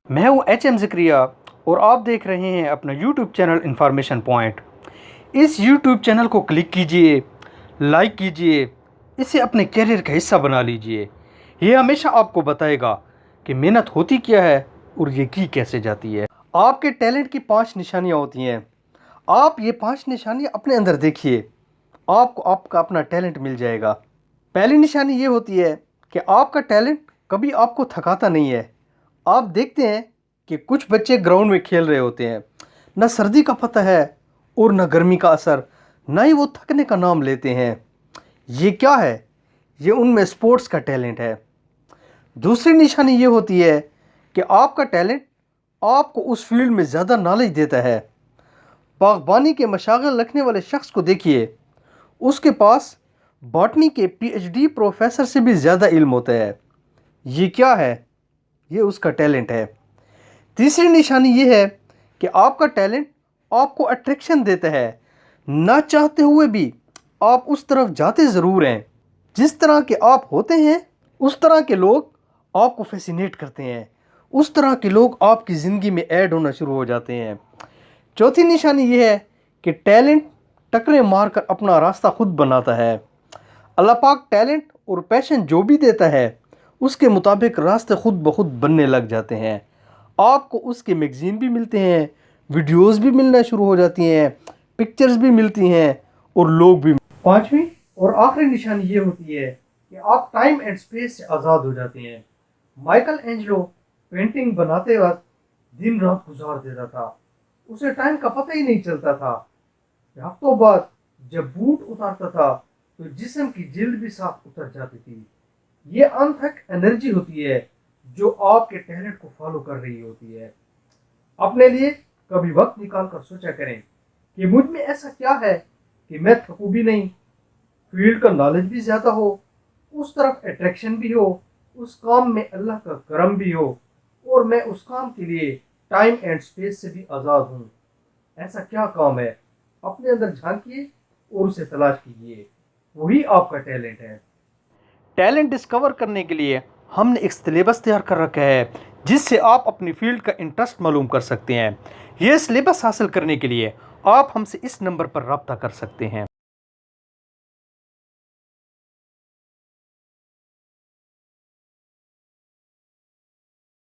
मैं हूँ H-M-ZAKRIA और आप देख रहे हैं अपना YouTube चैनल इन्फॉर्मेशन पॉइंट। इस YouTube चैनल को क्लिक कीजिए, लाइक कीजिए, इसे अपने कैरियर का हिस्सा बना लीजिए। ये हमेशा आपको बताएगा कि मेहनत होती क्या है और ये की कैसे जाती है। आपके टैलेंट की 5 निशानियाँ होती हैं। आप ये 5 निशानियाँ अपने अंदर देखिए, आपको आपका अपना टैलेंट मिल जाएगा। पहली निशानी ये होती है कि आपका टैलेंट कभी आपको थकाता नहीं है। आप देखते हैं कि कुछ बच्चे ग्राउंड में खेल रहे होते हैं, न सर्दी का पता है और न गर्मी का असर, न ही वो थकने का नाम लेते हैं। ये क्या है? ये उनमें स्पोर्ट्स का टैलेंट है। दूसरी निशानी ये होती है कि आपका टैलेंट आपको उस फील्ड में ज़्यादा नॉलेज देता है। बागबानी के मशागिल रखने वाले शख्स को देखिए, उसके पास बॉटनी के PhD प्रोफेसर से भी ज़्यादा इल्म होता है। ये क्या है? ये उसका टैलेंट है। तीसरी निशानी ये है कि आपका टैलेंट आपको अट्रैक्शन देता है। ना चाहते हुए भी आप उस तरफ जाते ज़रूर हैं। जिस तरह के आप होते हैं उस तरह के लोग आपको फैसिनेट करते हैं। उस तरह के लोग आपकी ज़िंदगी में ऐड होना शुरू हो जाते हैं। चौथी निशानी ये है कि टैलेंट टक्करें मारकर अपना रास्ता खुद बनाता है। अल्लाह पाक टैलेंट और पैशन जो भी देता है उसके मुताबिक रास्ते खुद ब खुद बनने लग जाते हैं। आपको उसके मैगज़ीन भी मिलते हैं, वीडियोस भी मिलना शुरू हो जाती हैं, पिक्चर्स भी मिलती हैं और लोग भी। पांचवी और आखिरी निशानी ये होती है कि आप टाइम एंड स्पेस से आज़ाद हो जाते हैं। माइकल एंजेलो पेंटिंग बनाते वक्त दिन रात गुजार देता था, उसे टाइम का पता ही नहीं चलता था। हफ्तों बाद जब बूट उतारता था तो जिस्म की जिल्द भी साफ उतर जाती थी। ये अनथक एनर्जी होती है जो आपके टैलेंट को फॉलो कर रही होती है। अपने लिए कभी वक्त निकाल कर सोचा करें कि मुझ में ऐसा क्या है कि मैं थकूं भी नहीं, फील्ड का नॉलेज भी ज़्यादा हो, उस तरफ अट्रैक्शन भी हो, उस काम में अल्लाह का करम भी हो और मैं उस काम के लिए टाइम एंड स्पेस से भी आज़ाद हूँ। ऐसा क्या काम है? अपने अंदर झांकिए और उसे तलाश कीजिए, वही आपका टैलेंट है। टैलेंट डिस्कवर करने के लिए हमने एक सिलेबस तैयार कर रखा है जिससे आप अपनी फील्ड का इंटरेस्ट मालूम कर सकते हैं। यह सिलेबस हासिल करने के लिए आप हमसे इस नंबर पर रब्ता कर सकते हैं।